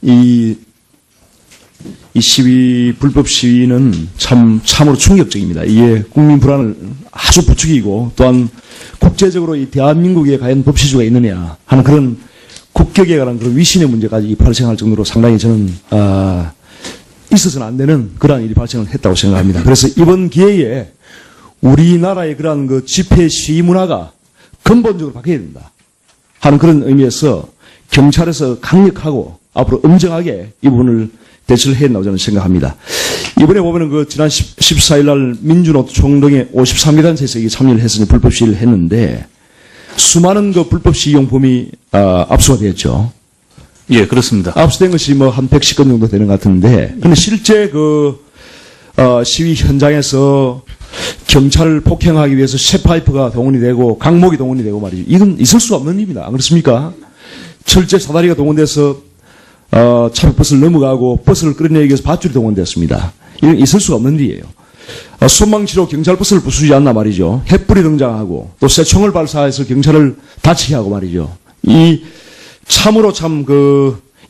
이 시위, 불법 시위는 참으로 충격적입니다. 이게 국민 불안을 아주 부추기고 또한 국제적으로 이 대한민국에 과연 법치주의가 있느냐 하는 그런 국격에 관한 그런 위신의 문제까지 발생할 정도로 상당히 저는, 있어서는 안 되는 그러한 일이 발생을 했다고 생각합니다. 그래서 이번 기회에 우리나라의 그러한 그 집회 시위 문화가 근본적으로 바뀌어야 된다 하는 그런 의미에서 경찰에서 강력하고 앞으로 엄정하게 이 부분을 대처를 해야 된다고 저는 생각합니다. 이번에 보면은 그 지난 14일 날 민주노트 총동에 53기단체에서 이게 참여를 해서 불법 시위를 했는데 수많은 그 불법 시위용품이 압수가 되었죠. 예, 그렇습니다. 압수된 것이 뭐 한 110건 정도 되는 것 같은데 근데 실제 그 시위 현장에서 경찰을 폭행하기 위해서 쇠파이프가 동원이 되고 강목이 동원이 되고 말이죠. 이건 있을 수가 없는 일입니다. 안 그렇습니까? 철제 사다리가 동원돼서 차벽버스를 넘어가고 버스를 끌어내기 위해서 밧줄이 동원됐습니다. 이건 있을 수가 없는 일이에요. 손망치로 경찰버스를 부수지 않나 말이죠. 햇불이 등장하고 또 쇠총을 발사해서 경찰을 다치게 하고 말이죠. 이 참으로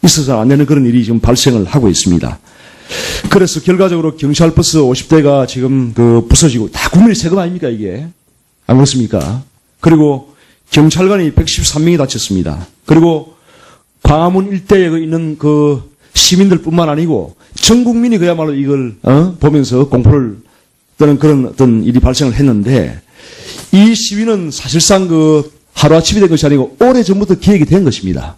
있어서는 안 되는 그런 일이 지금 발생을 하고 있습니다. 그래서 결과적으로 경찰버스 50대가 지금 부서지고 다 국민의 세금 아닙니까 이게? 안 그렇습니까? 그리고 경찰관이 113명이 다쳤습니다. 그리고 광화문 일대에 있는 그 시민들뿐만 아니고 전 국민이 그야말로 이걸 보면서 공포를 떠는 그런 어떤 일이 발생을 했는데 이 시위는 사실상 하루아침이 된 것이 아니고 오래전부터 기획이 된 것입니다.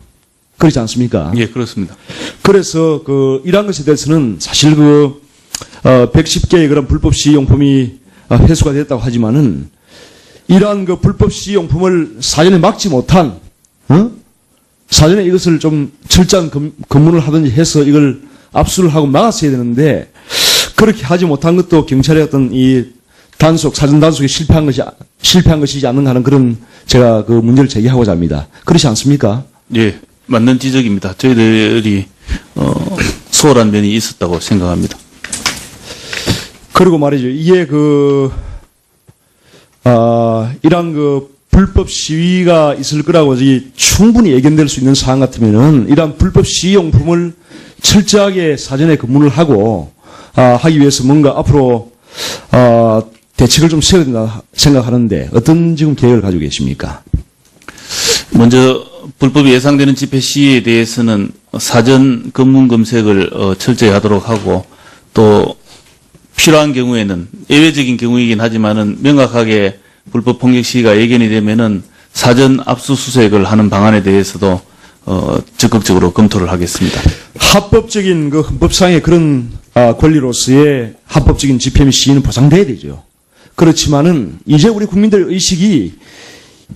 그렇지 않습니까? 예, 그렇습니다. 그래서 이러한 것에 대해서는 사실 110개의 그런 불법 시용품이 회수가 됐다고 하지만은 이러한 불법 시용품을 사전에 막지 못한, 사전에 이것을 좀 철저한 검문을 하든지 해서 이걸 압수를 하고 막았어야 되는데 그렇게 하지 못한 것도 경찰의 어떤 이 사전 단속에 실패한 것이지 않는가 하는 그런 제가 문제를 제기하고자 합니다. 그렇지 않습니까? 예, 맞는 지적입니다. 저희들이 소홀한 면이 있었다고 생각합니다. 그리고 말이죠. 이게 이러한 불법 시위가 있을 거라고 충분히 예견될 수 있는 사안 같으면은 이러한 불법 시위용품을 철저하게 사전에 검문을 하고 하기 위해서 뭔가 앞으로 대책을 좀 세워야 된다 생각하는데 어떤 지금 계획을 가지고 계십니까? 먼저 불법이 예상되는 집회 시위에 대해서는 사전 검문 검색을 철저히 하도록 하고 또 필요한 경우에는 예외적인 경우이긴 하지만은 명확하게 불법 폭력 시위가 예견이 되면은 사전 압수수색을 하는 방안에 대해서도 적극적으로 검토를 하겠습니다. 합법적인 헌법상의 그런 권리로서의 합법적인 집회 및 시위는 보장돼야 되죠. 그렇지만은 이제 우리 국민들의 의식이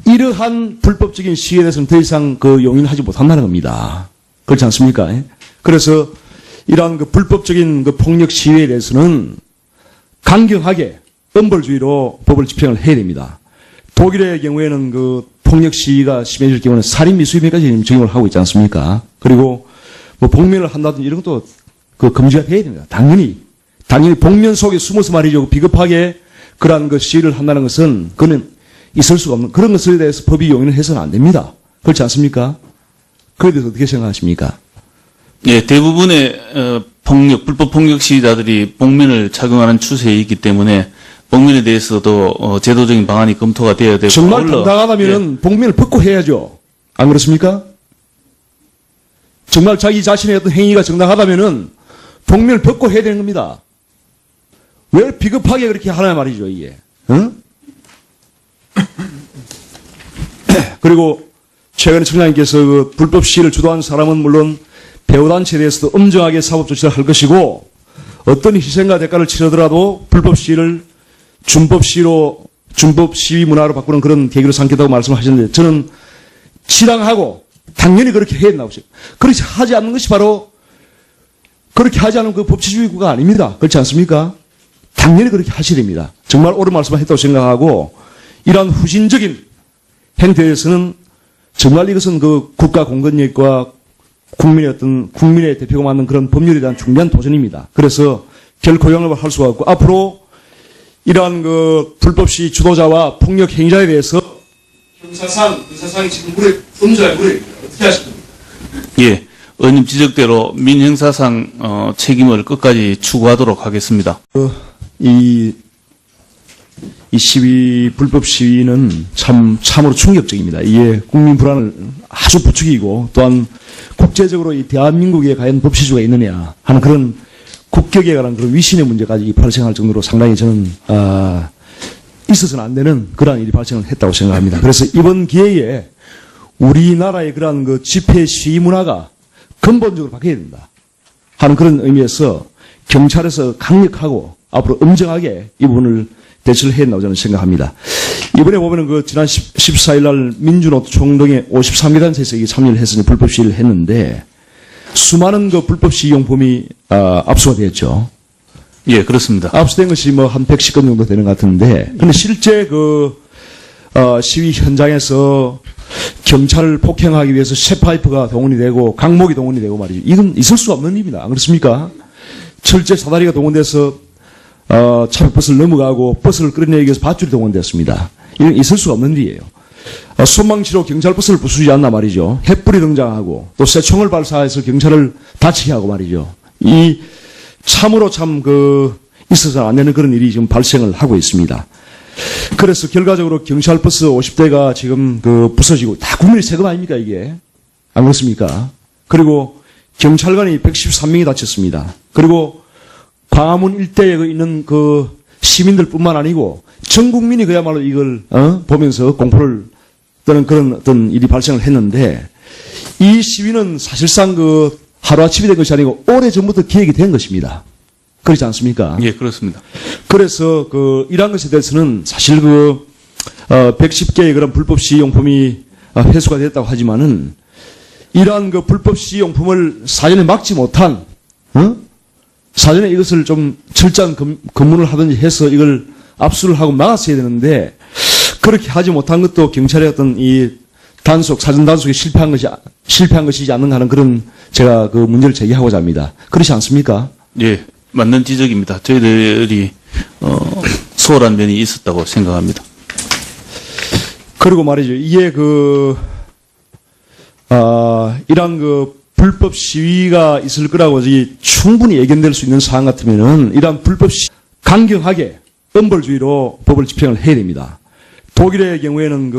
이러한 불법적인 시위에 대해서는 더 이상 용인하지 못한다는 겁니다. 그렇지 않습니까? 그래서 이러한 불법적인 폭력 시위에 대해서는 강경하게 엄벌주의로 법을 집행을 해야 됩니다. 독일의 경우에는 폭력 시위가 심해질 경우는 살인 미수임까지 적용을 하고 있지 않습니까? 그리고 복면을 한다든지 이런 것도 금지가 돼야 됩니다. 당연히 복면 속에 숨어서 말이죠. 비겁하게 그러한 시위를 한다는 것은 그는 있을 수가 없는 그런 것에 대해서 법이 용인을 해서는 안 됩니다. 그렇지 않습니까? 그에 대해서 어떻게 생각하십니까? 예, 대부분의 불법 폭력 시위자들이 복면을 착용하는 추세에 있기 때문에 복면에 대해서도 제도적인 방안이 검토가 되어야 되고 정말 당당하다면은 예. 복면을 벗고 해야죠. 안 그렇습니까? 정말 자기 자신의 어떤 행위가 정당하다면은 복면을 벗고 해야 되는 겁니다. 왜 비겁하게 그렇게 하나 말이죠, 이게. 응? 그리고 최근에 청장님께서 불법 시위를 주도한 사람은 물론 배우단체에 대해서도 엄정하게 사법 조치를 할 것이고 어떤 희생과 대가를 치르더라도 불법 시위를 준법 시위 문화로 바꾸는 그런 계기로 삼겠다고 말씀하셨는데 저는 지당하고 당연히 그렇게 해야 된다고 생각합니다. 그렇게 하지 않는 것이 바로 그렇게 하지 않은 법치주의국가 아닙니다. 그렇지 않습니까? 당연히 그렇게 하셔야 됩니다. 정말 옳은 말씀을 했다고 생각하고 이러한 후진적인 행태에서는 정말 이것은 국가 공권력과 국민의 대표가 만든 그런 법률에 대한 중대한 도전입니다. 그래서 결코 용납을 할 수가 없고 앞으로 이러한 불법 시위 주도자와 폭력 행위자에 대해서 형사상이 지금 음주할 무례입니다. 어떻게 하실 겁니까? 예, 의원님 지적대로 민형사상 책임을 끝까지 추구하도록 하겠습니다. 이 시위, 불법 시위는 참으로 충격적입니다. 이게 국민 불안을 아주 부추기고 또한 국제적으로 이 대한민국에 과연 법치주의가 있느냐 하는 그런 국격에 관한 그런 위신의 문제까지 발생할 정도로 상당히 저는, 있어서는 안 되는 그러한 일이 발생을 했다고 생각합니다. 그래서 이번 기회에 우리나라의 그러한 그 집회 시위 문화가 근본적으로 바뀌어야 된다 하는 그런 의미에서 경찰에서 강력하고 앞으로 엄정하게 이 부분을 대처를 해야 된다고 저는 생각합니다. 이번에 보면은 그 지난 14일 날 민주노트 총동에 53개단체에서 이게 참여를 해서 불법 시위를 했는데 수많은 그 불법 시위용품이 압수가 되었죠. 예, 그렇습니다. 압수된 것이 뭐 한 110건 정도 되는 것 같은데 근데 실제 시위 현장에서 경찰을 폭행하기 위해서 쇠파이프가 동원이 되고 강목이 동원이 되고 말이죠. 이건 있을 수가 없는 일입니다. 안 그렇습니까? 철제 사다리가 동원돼서 차벽버스를 넘어가고 버스를 끌어내기 위해서 밧줄이 동원되었습니다. 이건 있을 수가 없는 일이에요. 소망치로 경찰버스를 부수지 않나 말이죠. 햇불이 등장하고 또 쇠총을 발사해서 경찰을 다치게 하고 말이죠. 이 참으로 있어서 안 되는 그런 일이 지금 발생을 하고 있습니다. 그래서 결과적으로 경찰버스 50대가 지금 부서지고 다 국민의 세금 아닙니까 이게? 안 그렇습니까? 그리고 경찰관이 113명이 다쳤습니다. 그리고 광화문 일대에 있는 시민들뿐만 아니고 전 국민이 그야말로 이걸 보면서 공포를 떠는 그런 어떤 일이 발생을 했는데 이 시위는 사실상 하루아침이 된 것이 아니고 오래전부터 기획이 된 것입니다. 그렇지 않습니까? 예, 그렇습니다. 그래서 이러한 것에 대해서는 사실 110개의 그런 불법 시용품이 회수가 됐다고 하지만은 이러한 불법 시용품을 사전에 막지 못한, 사전에 이것을 좀 철저한 검문을 하든지 해서 이걸 압수를 하고 막았어야 되는데 그렇게 하지 못한 것도 경찰의 어떤 사전 단속에 실패한 것이지 않는가 하는 그런 제가 문제를 제기하고자 합니다. 그렇지 않습니까? 예, 맞는 지적입니다. 저희들이 소홀한 면이 있었다고 생각합니다. 그리고 말이죠. 이게 이러한 불법 시위가 있을 거라고 충분히 예견될 수 있는 사안 같으면은 이러한 불법 강경하게 엄벌주의로 법을 집행을 해야 됩니다. 독일의 경우에는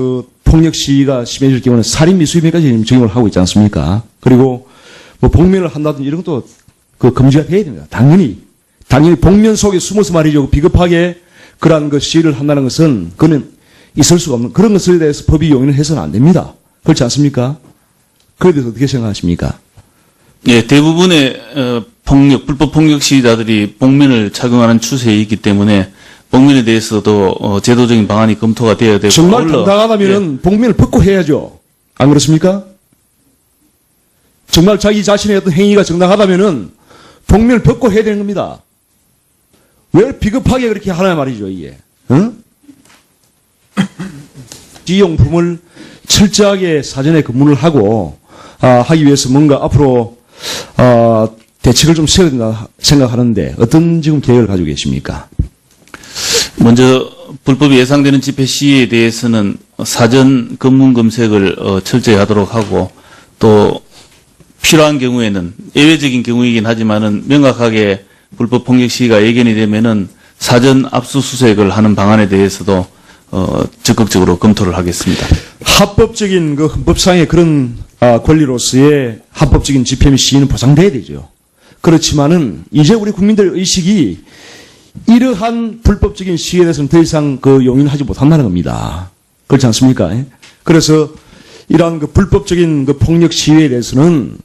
폭력 시위가 심해질 경우는 살인 미수임까지 적용을 하고 있지 않습니까? 그리고 뭐 복면을 한다든지 이런 것도 금지가 돼야 됩니다. 당연히 복면 속에 숨어서 말이죠. 비겁하게 그러한 시위를 한다는 것은 그는 있을 수가 없는 그런 것에 대해서 법이 용인을 해서는 안 됩니다. 그렇지 않습니까? 그에 대해서 어떻게 생각하십니까? 예, 대부분의 불법 폭력 시위자들이 복면을 착용하는 추세에 있기 때문에 복면에 대해서도 제도적인 방안이 검토가 되어야 되고 정말 당당하다면은 복면을 벗고 해야죠. 안 그렇습니까? 정말 자기 자신의 어떤 행위가 정당하다면은 복면을 벗고 해야 되는 겁니다. 왜 비겁하게 그렇게 하냐 말이죠, 이게. 응? 시용품을 철저하게 사전에 검문을 하고 하기 위해서 뭔가 앞으로 대책을 좀 세워야 된다 생각하는데 어떤 지금 계획을 가지고 계십니까? 먼저 불법이 예상되는 집회 시위에 대해서는 사전 검문 검색을 철저히 하도록 하고 또 필요한 경우에는 예외적인 경우이긴 하지만은 명확하게 불법 폭력 시위가 예견이 되면은 사전 압수수색을 하는 방안에 대해서도 적극적으로 검토를 하겠습니다. 합법적인 헌법상의 그런 권리로서의 합법적인 집회 및 시위는 보장돼야 되죠. 그렇지만은 이제 우리 국민들 의식이 이러한 불법적인 시위에 대해서는 더 이상 용인하지 못한다는 겁니다. 그렇지 않습니까? 그래서 이러한 불법적인 폭력 시위에 대해서는